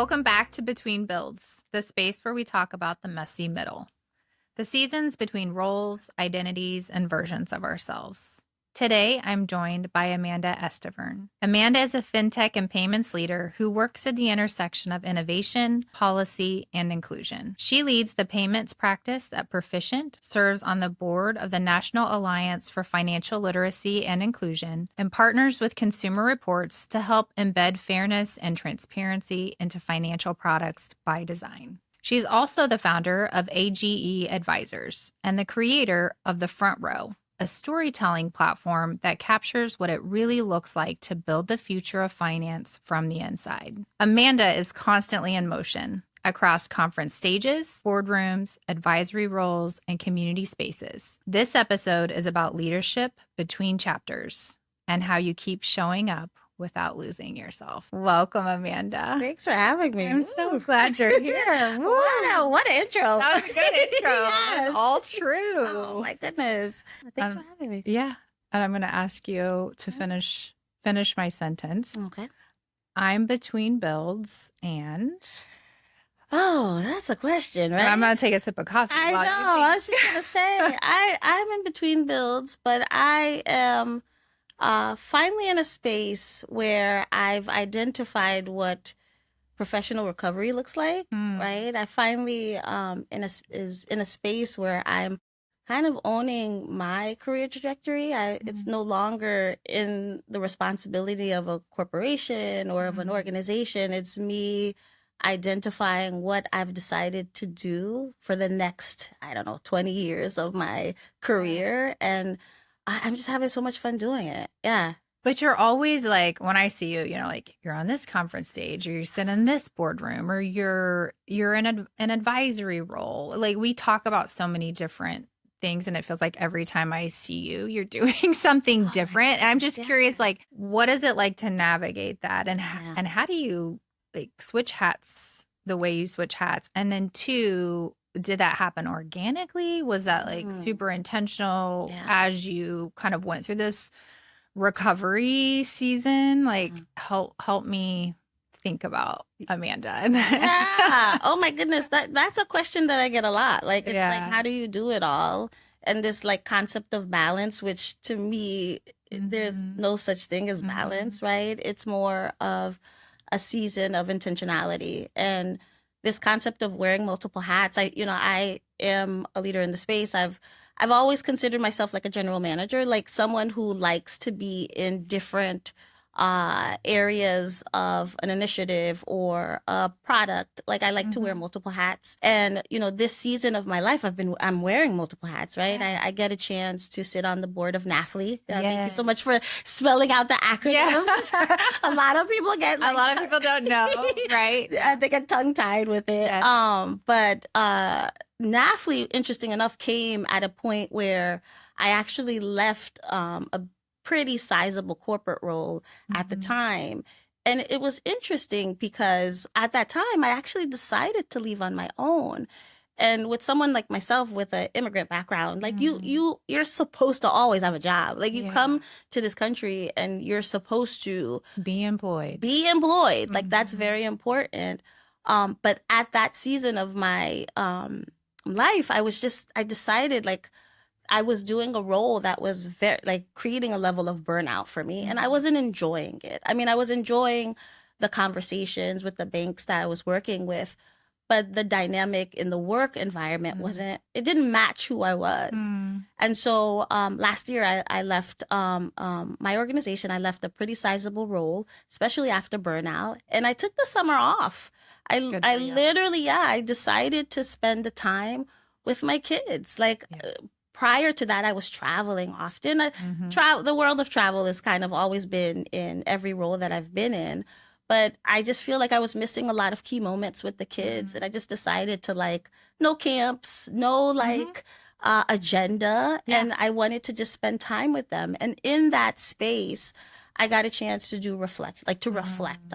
Welcome back to Between Builds, the space where we talk about the messy middle, the seasons between roles, identities, and versions of ourselves. Today, I'm joined by Amanda Estiverne. Amanda is a fintech and payments leader who works at the intersection of innovation, policy, and inclusion. She leads the payments practice at Proficient, serves on the board of the National Alliance for Financial Literacy and Inclusion, and partners with Consumer Reports to help embed fairness and transparency into financial products by design. She's also the founder of AGE Advisors and the creator of The Front Row, a storytelling platform that captures what it really looks like to build the future of finance from the inside. Amanda is constantly in motion across conference stages, boardrooms, advisory roles, and community spaces. This episode is about leadership between chapters and how you keep showing up without losing yourself. Welcome, Amanda. Thanks for having me. I'm so glad you're here. What an intro. That was a good intro. Yes. It was all true. Oh my goodness. Thanks for having me. Yeah. And I'm going to ask you to finish my sentence. Okay. I'm between builds and... Oh, that's a question, right? I'm going to take a sip of coffee. I know. I was just going to say, I'm in between builds, but I am finally in a space where I've identified what professional recovery looks like, right? I finally is in a space where I'm kind of owning my career trajectory. It's no longer in the responsibility of a corporation or of an organization. It's me identifying what I've decided to do for the next, 20 years of my career. And I'm just having so much fun doing it. Yeah. But you're always like, when I see you, like you're on this conference stage or you sit in this boardroom or you're in an advisory role. Like we talk about so many different things and it feels like every time I see you, you're doing something different. And I'm just curious, like, what is it like to navigate that? And how do you like switch hats the way you switch hats? And then two, did that happen organically? Was that like super intentional as you kind of went through this recovery season? Like help me think about Amanda. Yeah. Oh my goodness. That's a question that I get a lot. Like it's like, how do you do it all? And this like concept of balance, which to me, there's no such thing as balance, right? It's more of a season of intentionality. And this concept of wearing multiple hats, I am a leader in the space. I've always considered myself like a general manager, like someone who likes to be in different areas of an initiative or a product. Like I like to wear multiple hats. And, this season of my life, I'm wearing multiple hats, right? Yeah. I get a chance to sit on the board of NAFLE. Thank you so much for spelling out the acronym. Yeah. A lot of people get a lot of people don't know, right? They get tongue tied with it. Yes. But NAFLE, interesting enough, came at a point where I actually left a pretty sizable corporate role at the time. And it was interesting because at that time, I actually decided to leave on my own. And with someone like myself with an immigrant background, like you're supposed to always have a job. Like you come to this country and you're supposed to be employed. Like that's very important. But at that season of my life, I decided like I was doing a role that was very like creating a level of burnout for me. And I wasn't enjoying it. I mean, I was enjoying the conversations with the banks that I was working with, but the dynamic in the work environment it didn't match who I was. And so last year I left my organization. I left a pretty sizable role, especially after burnout. And I took the summer off. I literally, I decided to spend the time with my kids. Like, prior to that, I was traveling often. The world of travel has kind of always been in every role that I've been in. But I just feel like I was missing a lot of key moments with the kids. And I just decided to like, no camps, no agenda. And I wanted to just spend time with them. And in that space, I got a chance to reflect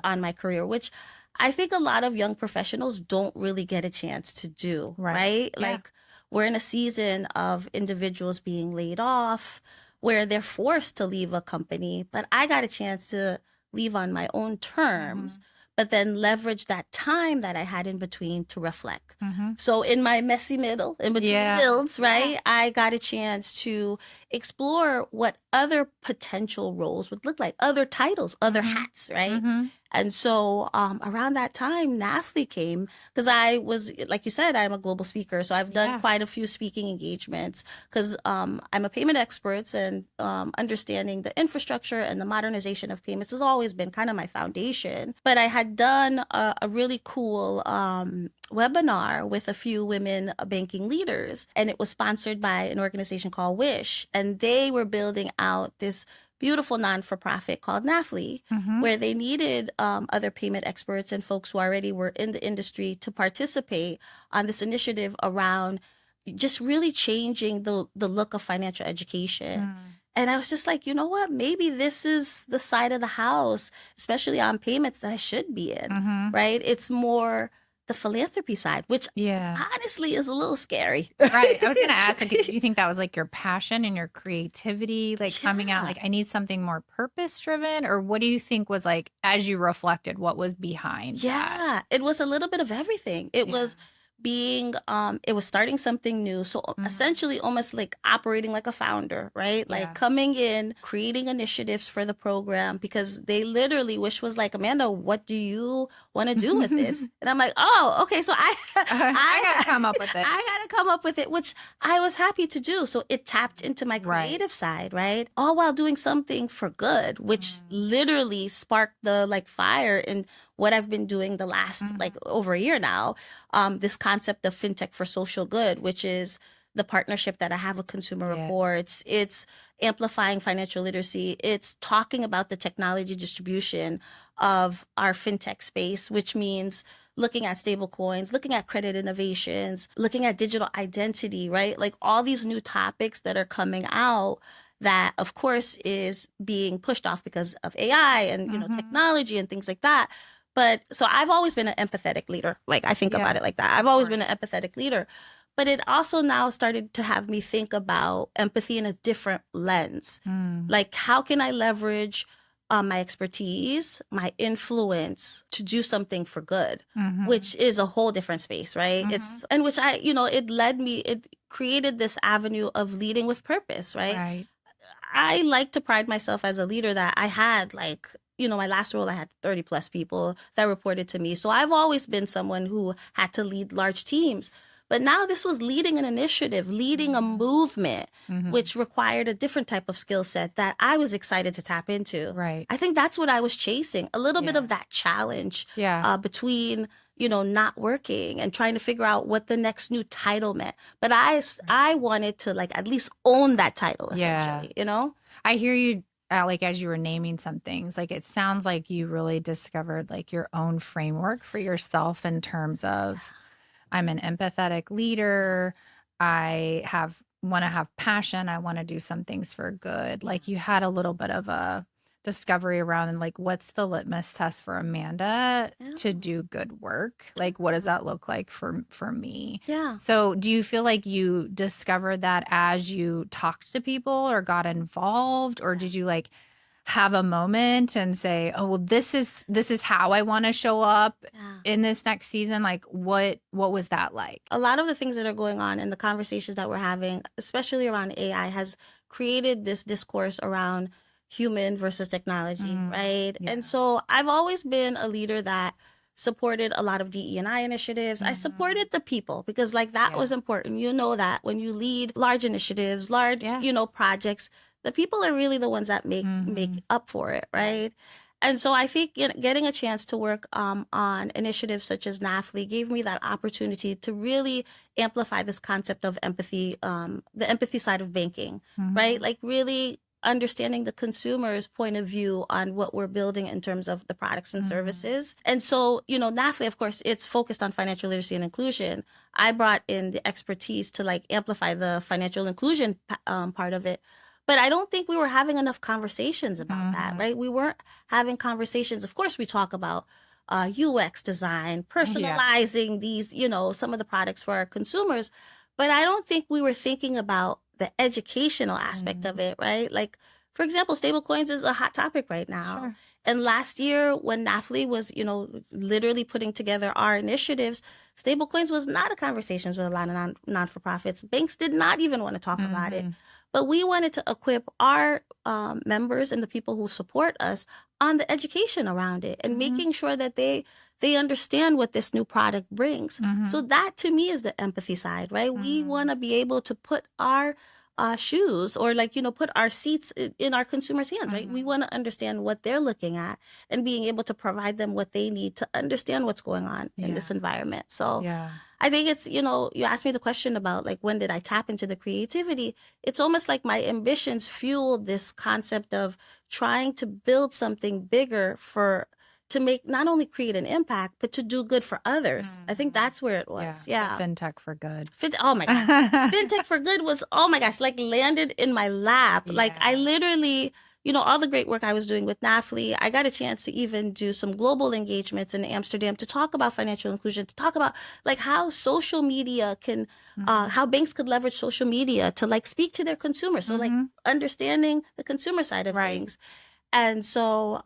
on my career, which I think a lot of young professionals don't really get a chance to do, right? Yeah. Like we're in a season of individuals being laid off where they're forced to leave a company, but I got a chance to leave on my own terms. but then leverage that time that I had in between to reflect. Mm-hmm. So in my messy middle, in between builds, right, I got a chance to explore what other potential roles would look like, other titles, other hats, right? Mm-hmm. And so around that time, NAFLE came because I was, like you said, I'm a global speaker. So I've done quite a few speaking engagements because I'm a payment expert, and understanding the infrastructure and the modernization of payments has always been kind of my foundation. But I had done a really cool webinar with a few women banking leaders, and it was sponsored by an organization called Wish. And they were building out this beautiful non-for-profit called NAFLE, where they needed other payment experts and folks who already were in the industry to participate on this initiative around just really changing the look of financial education. And I was just like, you know what? Maybe this is the side of the house, especially on payments, that I should be in, right? It's more the philanthropy side, which honestly is a little scary. Right. I was going to ask, like, do you think that was like your passion and your creativity, like coming out, like, I need something more purpose driven? Or what do you think was like, as you reflected, what was behind that? It was a little bit of everything. It was being it was starting something new, so essentially almost like operating like a founder, right? Like coming in, creating initiatives for the program, because they literally, Wish was like, Amanda, what do you want to do with this? And I'm like, oh, okay, so I gotta come up with it. I gotta come up with it, which I was happy to do. So it tapped into my creative side, right? All while doing something for good, which literally sparked the like fire in what I've been doing the last like over a year now. This concept of Fintech for social good, which is the partnership that I have with Consumer Reports. It's amplifying financial literacy. It's talking about the technology distribution of our Fintech space, which means looking at stable coins, looking at credit innovations, looking at digital identity, right? Like all these new topics that are coming out that, of course, is being pushed off because of AI and, you know, technology and things like that. But so I've always been an empathetic leader. Like I think about it like that. I've always been an empathetic leader. But it also now started to have me think about empathy in a different lens. Like, how can I leverage my expertise, my influence to do something for good, which is a whole different space, right? It's, and which I, you know, it created this avenue of leading with purpose, right? I like to pride myself as a leader that I had like, you know, my last role, I had 30 plus people that reported to me. So I've always been someone who had to lead large teams. But now this was leading an initiative, leading a movement, which required a different type of skill set that I was excited to tap into. Right. I think that's what I was chasing, a little bit of that challenge between, you know, not working and trying to figure out what the next new title meant. But I wanted to like at least own that title, essentially, you know? I hear you. Like as you were naming some things, like it sounds like you really discovered like your own framework for yourself in terms of I'm an empathetic leader. I want to have passion. I want to do some things for good. Like you had a little bit of a discovery around like what's the litmus test for Amanda to do good work? Like what does that look like for me? So do you feel like you discovered that as you talked to people or got involved, or did you like have a moment and say, oh, well, this is how I want to show up in this next season? Like what was that like? A lot of the things that are going on and the conversations that we're having, especially around AI, has created this discourse around human versus technology, right? And so I've always been a leader that supported a lot of DE&I initiatives. I supported the people because like that was important. You know that when you lead large initiatives, large, you know, projects, the people are really the ones that make up for it, right? And so I think getting a chance to work on initiatives such as NAFLE gave me that opportunity to really amplify this concept of empathy, the empathy side of banking, right? Like really understanding the consumer's point of view on what we're building in terms of the products and services. And so, you know, NAFLE, of course, it's focused on financial literacy and inclusion. I brought in the expertise to like amplify the financial inclusion part of it. But I don't think we were having enough conversations about that, right? We weren't having conversations. Of course, we talk about UX design, personalizing these, you know, some of the products for our consumers. But I don't think we were thinking about the educational aspect of it, right? Like for example, stablecoins is a hot topic right now. Sure. And last year when NAFLE was, literally putting together our initiatives, stablecoins was not a conversation with a lot of non-for-profits. Banks did not even want to talk about it. But we wanted to equip our members and the people who support us on the education around it and making sure that they understand what this new product brings. So that to me is the empathy side, right? We want to be able to put our shoes or put our seats in our consumers' hands, right? We want to understand what they're looking at and being able to provide them what they need to understand what's going on in this environment. So I think it's, you asked me the question about like, when did I tap into the creativity? It's almost like my ambitions fueled this concept of trying to build something bigger to make, not only create an impact, but to do good for others. I think that's where it was. Yeah. Fintech for good. Oh my gosh. Fintech for good was, oh my gosh, like landed in my lap. Like I literally, all the great work I was doing with NAFLE, I got a chance to even do some global engagements in Amsterdam to talk about financial inclusion, to talk about like how social media can, how banks could leverage social media to like speak to their consumers. So like understanding the consumer side of things. And so,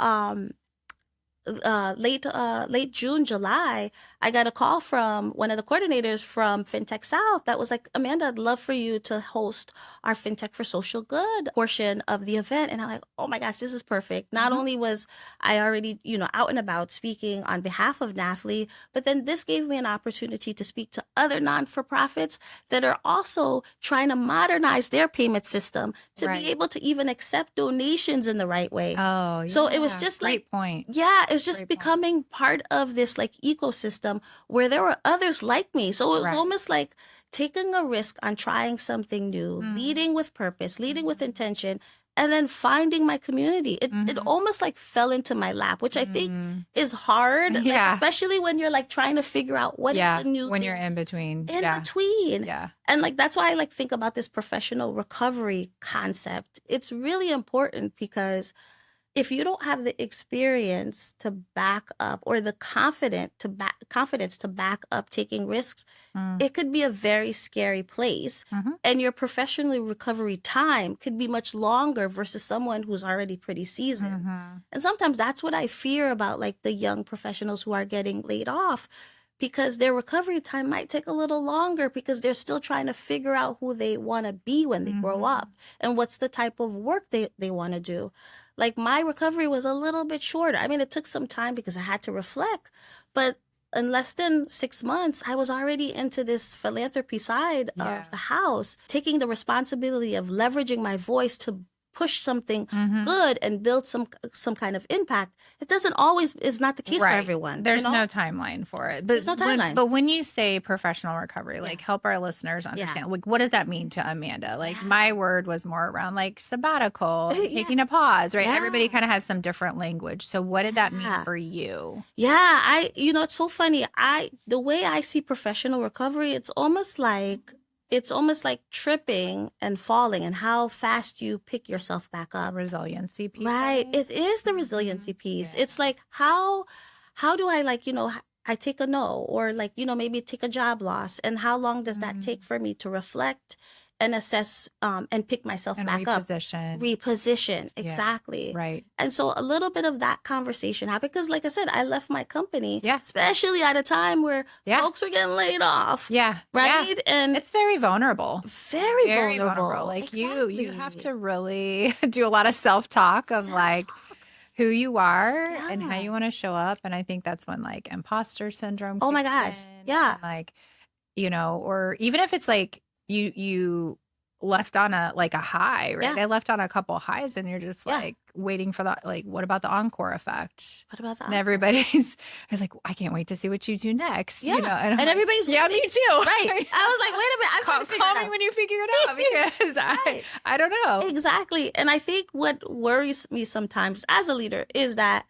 late June, July, I got a call from one of the coordinators from Fintech South that was like, Amanda, I'd love for you to host our Fintech for Social Good portion of the event. And I'm like, oh my gosh, this is perfect. Not only was I already, out and about speaking on behalf of NAFLE, but then this gave me an opportunity to speak to other non-for-profits that are also trying to modernize their payment system to be able to even accept donations in the right way. Oh, yeah. So it was just great point. Yeah, it's just becoming part of this like ecosystem where there were others like me. So it was almost like taking a risk on trying something new, leading with purpose, leading with intention, and then finding my community. It almost like fell into my lap, which I think is hard, like, especially when you're like trying to figure out what is the new when thing you're in between. Yeah. And like that's why I like think about this professional recovery concept. It's really important because if you don't have the experience to back up or the confidence to back up taking risks, it could be a very scary place. And your professional recovery time could be much longer versus someone who's already pretty seasoned. And sometimes that's what I fear about like the young professionals who are getting laid off, because their recovery time might take a little longer because they're still trying to figure out who they want to be when they grow up and what's the type of work they want to do. Like my recovery was a little bit shorter. I mean, it took some time because I had to reflect, but in less than 6 months, I was already into this philanthropy side of the house, taking the responsibility of leveraging my voice to push something good and build some kind of impact. It doesn't always is not the case for everyone. There's no timeline for it. But there's no timeline. But when you say professional recovery, like help our listeners understand, like what does that mean to Amanda? Like my word was more around like sabbatical, taking a pause, right? Everybody kind of has some different language. So what did that mean for you? Yeah, it's so funny. The way I see professional recovery, it's almost like tripping and falling and how fast you pick yourself back up. Resiliency piece. Right. It is the resiliency piece. It's like, how do I like, I take a no or like, maybe take a job loss, and how long does that take for me to reflect and assess and pick myself back up. Reposition. Exactly. Right. And so a little bit of that conversation happened because, like I said, I left my company, especially at a time where folks were getting laid off. Yeah. Right. Yeah. And it's very vulnerable. Very vulnerable. Like you have to really do a lot of self-talk of like who you are and how you want to show up. And I think that's when like imposter syndrome. Oh my gosh. Yeah. And, like, or even if it's like, you left on a high, right? I left on a couple highs and you're just like waiting for that. Like, what about the encore effect? What about that? And I was like, I can't wait to see what you do next. Yeah. And everybody's me too. Right. I was like, wait a minute. I'm trying to figure it out. Call me when you figure it out because I don't know. Exactly. And I think what worries me sometimes as a leader is that,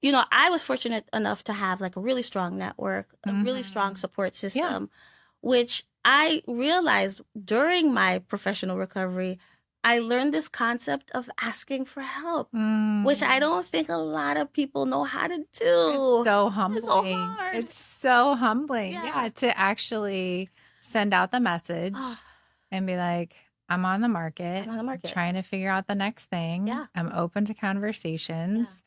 I was fortunate enough to have like a really strong network, a really strong support system, which I realized during my professional recovery, I learned this concept of asking for help, which I don't think a lot of people know how to do. It's so humbling. It's so hard. It's so humbling. Yeah, to actually send out the message and be like, I'm on the market. I'm on the I'm market. trying to figure out the next thing. Yeah. I'm open to conversations.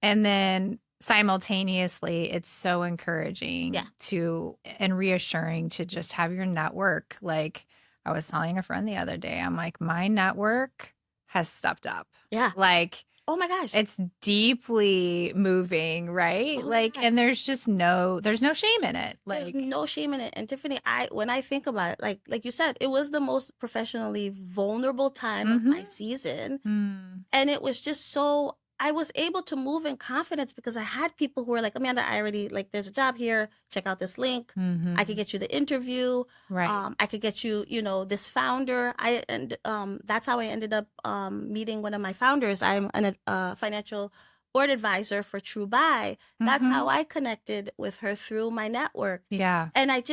And then simultaneously, it's so encouraging Yeah. to and reassuring to just have your network. Like I was telling a friend the other day, I'm like, my network has stepped up. Yeah. Like Oh my gosh. it's deeply moving, right? Oh my Like, gosh. and there's no shame in it. There's Like, no shame in it. And Tiffany, when I think about it, like you said, it was the most professionally vulnerable time of my season. And it was just so, I was able to move in confidence because I had people who were like, Amanda, I already, like, there's a job here. Check out this link. I could get you the interview. right. I could get you, this founder. That's how I ended up meeting one of my founders. I'm a financial board advisor for True Buy. That's how I connected with her, through my network. Yeah. And I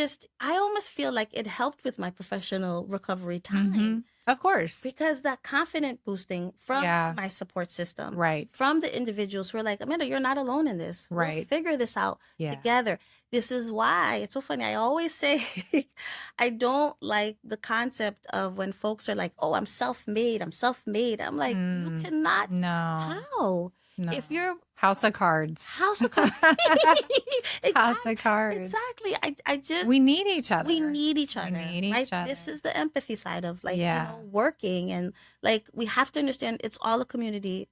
almost feel like it helped with my professional recovery time. Of course. Because that confident boosting from my support system, Right. from the individuals who are like, Amanda, you're not alone in this. Right. We'll figure this out together. This is why it's so funny. I always say, I don't like the concept of when folks are like, oh, I'm self-made. I'm like, you cannot. No. How? No. If you're House of Cards. House of Cards. House of Cards. Exactly. I just, we need each other. We need each other. We need each other. This is the empathy side of, like, working, and like we have to understand it's all a community.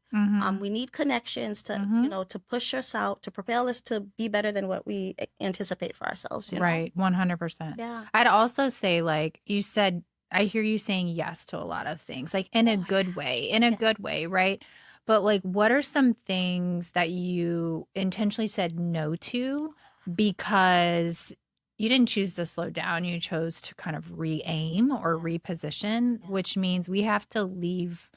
We need connections to to push us out, to propel us to be better than what we anticipate for ourselves. Right. 100%. Yeah. I'd also say, like you said, I hear you saying yes to a lot of things, like in a good way, right? But like, what are some things that you intentionally said no to because you didn't choose to slow down? You chose to kind of re-aim or reposition, which means we have to leave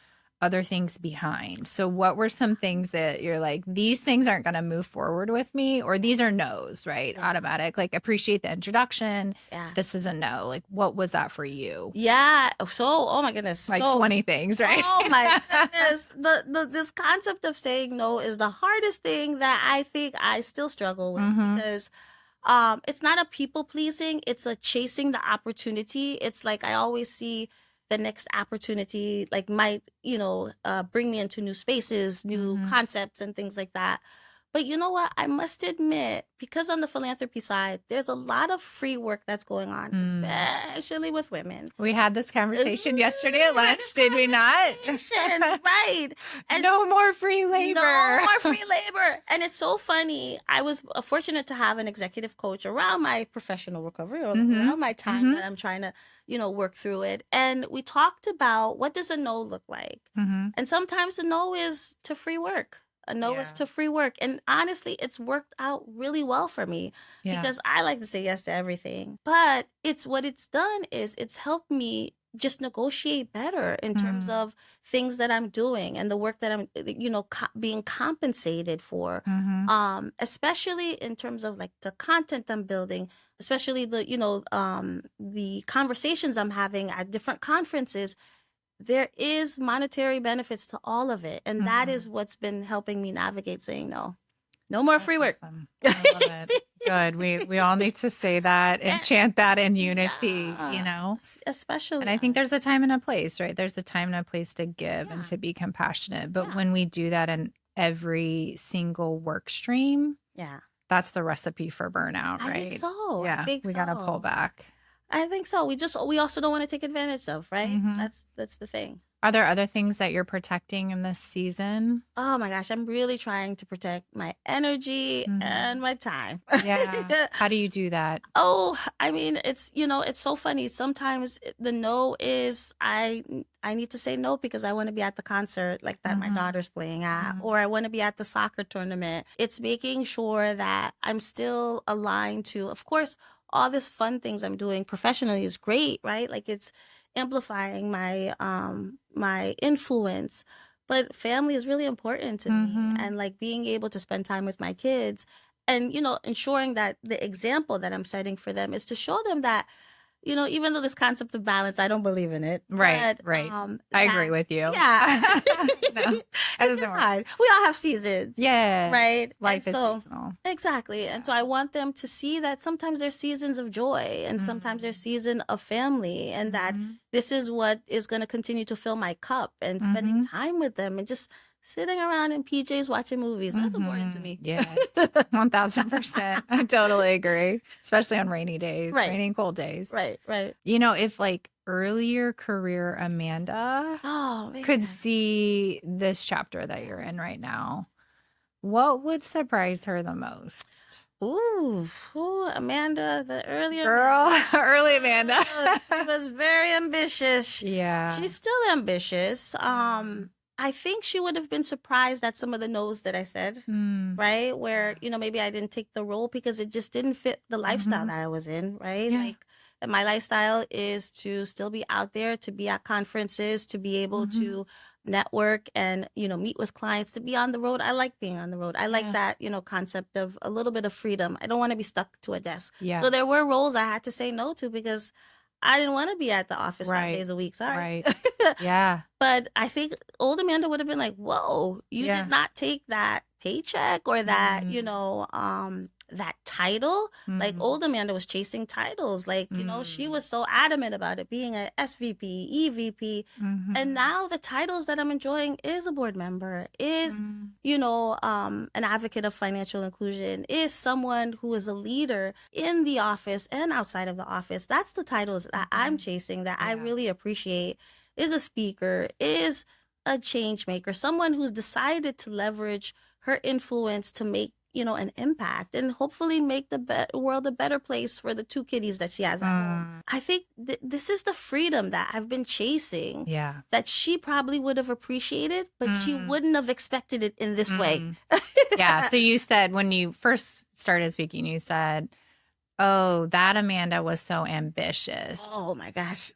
other things behind. So what were some things that you're like, these things aren't going to move forward with me, or these are no's, right? Automatic, like appreciate the introduction. This is a no. Like, what was that for you? Yeah. So, oh my goodness. Like 20 things, right? Oh my goodness. This concept of saying no is the hardest thing that I think I still struggle with, because it's not a people pleasing. It's a chasing the opportunity. It's like, I always see the next opportunity, like, might, bring me into new spaces, new concepts and things like that. But you know what? I must admit, because on the philanthropy side, there's a lot of free work that's going on, especially with women. We had this conversation yesterday at lunch, did we not? Right. And no more free labor. No more free labor. And it's so funny. I was fortunate to have an executive coach around my professional recovery, or around my time that I'm trying to, work through it. And we talked about, what does a no look like? And sometimes a no is to free work. A no is to free work. And honestly, it's worked out really well for me, because I like to say yes to everything. But what it's done is it's helped me just negotiate better in terms of things that I'm doing and the work that I'm, being compensated for, especially in terms of like the content I'm building, especially the conversations I'm having at different conferences. There is monetary benefits to all of it. And that is what's been helping me navigate saying no. No more free work. Awesome. I love it. Good. We all need to say that and chant that in unity, Especially. And I think there's a time and a place, right? There's a time and a place to give and to be compassionate. But when we do that in every single work stream, that's the recipe for burnout, right? I think so. Yeah. We got to pull back. I think so. We also don't want to take advantage of, right? That's the thing. Are there other things that you're protecting in this season? Oh my gosh, I'm really trying to protect my energy and my time. Yeah. How do you do that? Oh, I mean, it's so funny. Sometimes the no is, I need to say no because I want to be at the concert like that my daughter's playing at, or I want to be at the soccer tournament. It's making sure that I'm still aligned to, of course, all this fun things I'm doing professionally is great, right? Like, it's amplifying my my influence, but family is really important to me, and like being able to spend time with my kids, and ensuring that the example that I'm setting for them is to show them that even though this concept of balance, I don't believe in it. Right, But, right. I agree with you. Yeah. No, that It's doesn't just work. hard. We all have seasons. Yeah. Right. And Life is so, seasonal. exactly. And so I want them to see that sometimes there's seasons of joy and sometimes there's season of family, and that this is what is going to continue to fill my cup, and spending time with them and just sitting around in PJs watching movies. That's important to me. Yeah. 1000%. I totally agree. Especially on rainy days, Right. rainy and cold days. Right. Right. If like earlier career Amanda Oh, man. could see this chapter that you're in right now, what would surprise her the most? Ooh, Amanda, the earlier Girl, early Amanda. she was very ambitious. Yeah. She's still ambitious. I think she would have been surprised at some of the no's that I said, right? Where, maybe I didn't take the role because it just didn't fit the lifestyle that I was in, right? Yeah. Like, and my lifestyle is to still be out there, to be at conferences, to be able to network and, meet with clients, to be on the road. I like being on the road. I like that, concept of a little bit of freedom. I don't want to be stuck to a desk. Yeah. So there were roles I had to say no to because I didn't want to be at the office 5 days a week. Sorry. Right. Yeah. But I think old Amanda would have been like, whoa, you did not take that paycheck or that, that title. Like, old Amanda was chasing titles. Like, she was so adamant about it being a SVP, EVP. And now the titles that I'm enjoying is a board member, is, an advocate of financial inclusion, is someone who is a leader in the office and outside of the office. That's the titles that I'm chasing that I really appreciate. Is a speaker, is a change maker, someone who's decided to leverage her influence to make, an impact and hopefully make the world a better place for the 2 kitties that she has at home. I think this is the freedom that I've been chasing. Yeah. That she probably would have appreciated, but she wouldn't have expected it in this way. Yeah. So you said when you first started speaking, you said, oh, that Amanda was so ambitious. Oh my gosh.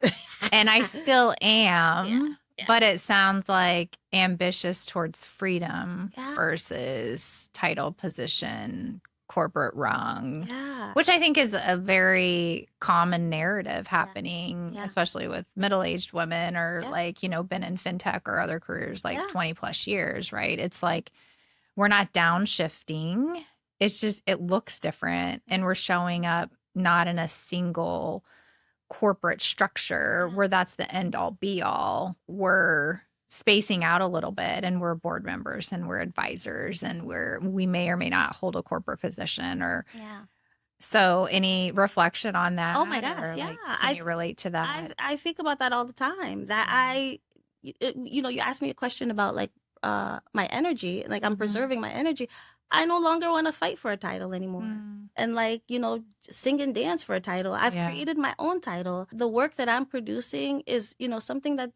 And I still am. Yeah. But it sounds like ambitious towards freedom Yeah. versus title, position, corporate rung, Yeah. which I think is a very common narrative happening, especially with middle-aged women or been in fintech or other careers 20 plus years, right? It's like we're not downshifting. It's just it looks different, and we're showing up not in a single corporate structure where that's the end all be all. We're spacing out a little bit, and we're board members and we're advisors, and we may or may not hold a corporate position or so. Any reflection on that? Oh my gosh, yeah. Can you relate to that? I think about that all the time. That you asked me a question about my energy, like I'm preserving my energy. I no longer want to fight for a title anymore. And sing and dance for a title. I've created my own title. The work that I'm producing is, something that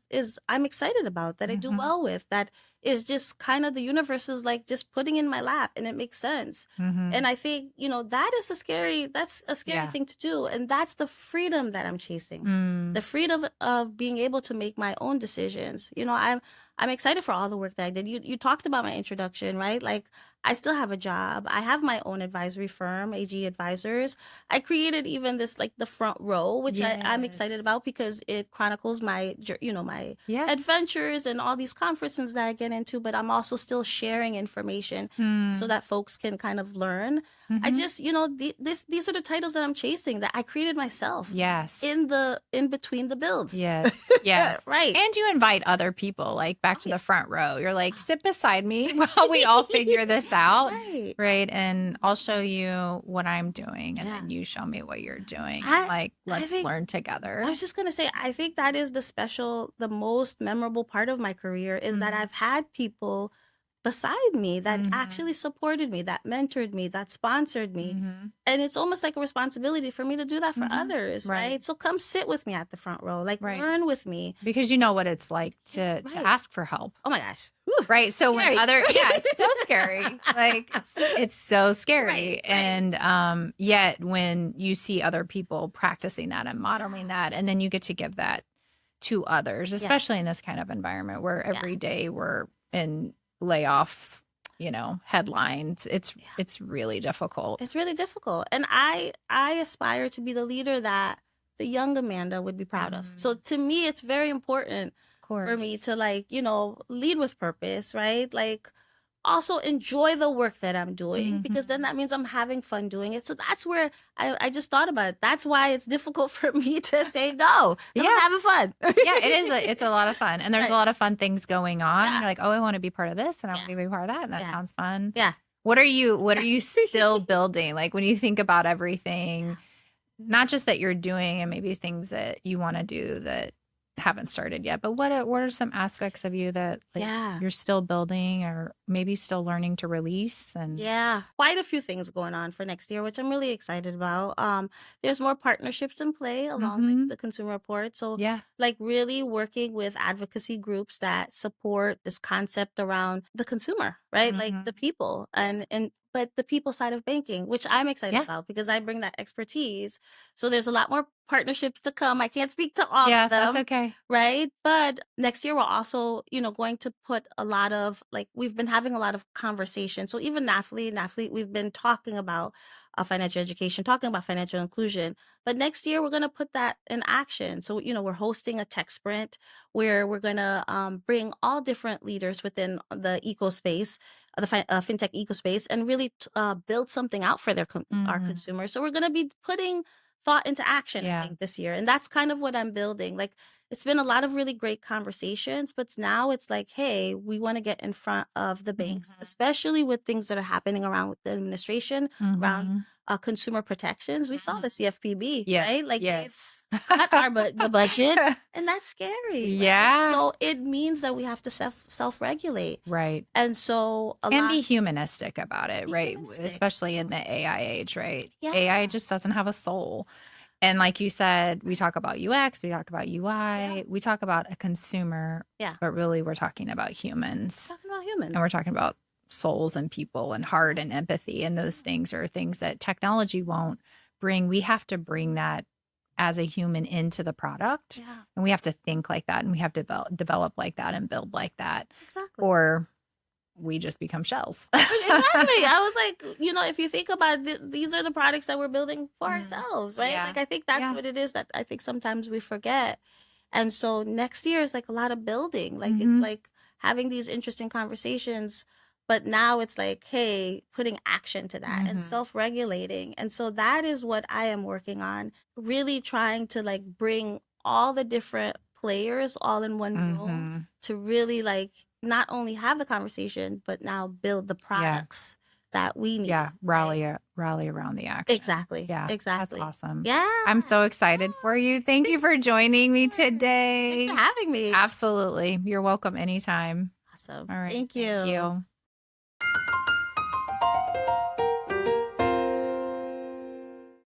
I'm excited about, that I do well with, that is just kind of the universe is like just putting in my lap, and it makes sense. And I think, that's a scary thing to do. And that's the freedom that I'm chasing. The freedom of being able to make my own decisions. I'm excited for all the work that I did. You talked about my introduction, right? Like, I still have a job. I have my own advisory firm, AG Advisors. I created even this, the front row, which I'm excited about because it chronicles my adventures and all these conferences that I get into, but I'm also still sharing information so that folks can kind of learn. I just, these are the titles that I'm chasing that I created myself. Yes. In between the builds. Yes. Yes. Right. And you invite other people back to the front row. You're like, sit beside me while we all figure this out. Right. And I'll show you what I'm doing, and then you show me what you're doing. Let's learn together. I was just going to say, I think that is the most memorable part of my career is that I've had people beside me that actually supported me, that mentored me, that sponsored me. And it's almost like a responsibility for me to do that for others, right? So come sit with me at the front row, learn with me. Because you know what it's like to ask for help. Oh my gosh. Whew. Right. So Scary. it's so scary. It's so scary. Right. And yet when you see other people practicing that and modeling that, and then you get to give that to others, especially in this kind of environment where every day we're in layoff, headlines. It's really difficult. It's really difficult. And I aspire to be the leader that the young Amanda would be proud of. So Mm. to me, it's very important Of for me course. to like, lead with purpose, right? Like also enjoy the work that I'm doing because then Mhm. that means I'm having fun doing it. So that's where I just thought about it. That's why it's difficult for me to say no because I'm Yeah. having fun. Yeah, it is. It's a lot of fun. And there's a Right. lot of fun things going on. Yeah. You're like, oh, I want to be part of this and I want Yeah. to be part of that. And that Yeah. sounds fun. Yeah. What are you still building? Like when you think about everything, not just that you're doing and maybe things that you want to do that haven't started yet, but what are some aspects of you that like Yeah. you're still building or maybe still learning to release and Yeah, quite a few things going on for next year, which I'm really excited about. There's more partnerships in play along like Mhm. the consumer report. So Yeah. like really working with advocacy groups that support this concept around the consumer, right? Like the Mhm. people and but the people side of banking, which I'm excited Yeah. about because I bring that expertise. So there's a lot more partnerships to come. I can't speak to all of Yeah, that's them, okay. right? But next year we're also, going to put a lot of like we've been having a lot of conversation. So even NAFLE, we've been talking about financial education, talking about financial inclusion. But next year we're going to put that in action. So we're hosting a tech sprint where we're going to bring all different leaders within the eco space, fintech eco space, and really build something out for our Mhm. consumers. So we're going to be putting thought into action, I Yeah. think, this year. And that's kind of what I'm building. Like, it's been a lot of really great conversations, but now it's like, hey, we want to get in front of the banks, Mhm. especially with things that are happening around with the administration, around Mhm. consumer protections. We saw Mhm. the CFPB, Yes. right? Like, they've Yes. cut the budget, and that's scary, right? Yeah. So it means that we have to self regulate. Right. And so a And lot be humanistic about it, be right? humanistic. Especially in the AI age, right? Yeah. AI just doesn't have a soul. And like you said, we talk about UX, we talk about Yeah. UI, we talk about a consumer, Yeah. but really we're talking about humans Talking about and we're humans. talking about souls and people and heart and empathy. And those things are things that technology won't bring. We have to bring that as a human into the product. Yeah. And we have to think like that and we have to develop like that and build like that. Exactly. Or we just become shells. Exactly. I was like, if you think about it, these are the products that we're building for Mhm. ourselves, right? Yeah. Like, I think that's Yeah. what it is that I think sometimes we forget. And so next year is like a lot of building. Like, it's Hmm. like having these interesting conversations, but now it's like, hey, putting action to that and Hmm. self regulating. And so that is what I am working on, really trying to like bring all the different players all in one room Hmm. to really like not only have the conversation, but now build the Yeah. products that we need, Yeah. right? Rally around the action. Exactly. Yeah. That's Exactly. awesome. Yeah. I'm so excited for you. Thank you for joining me Of course. Thanks for today. having me. Absolutely. You're welcome anytime. Awesome. All right. Thank Thank you. you.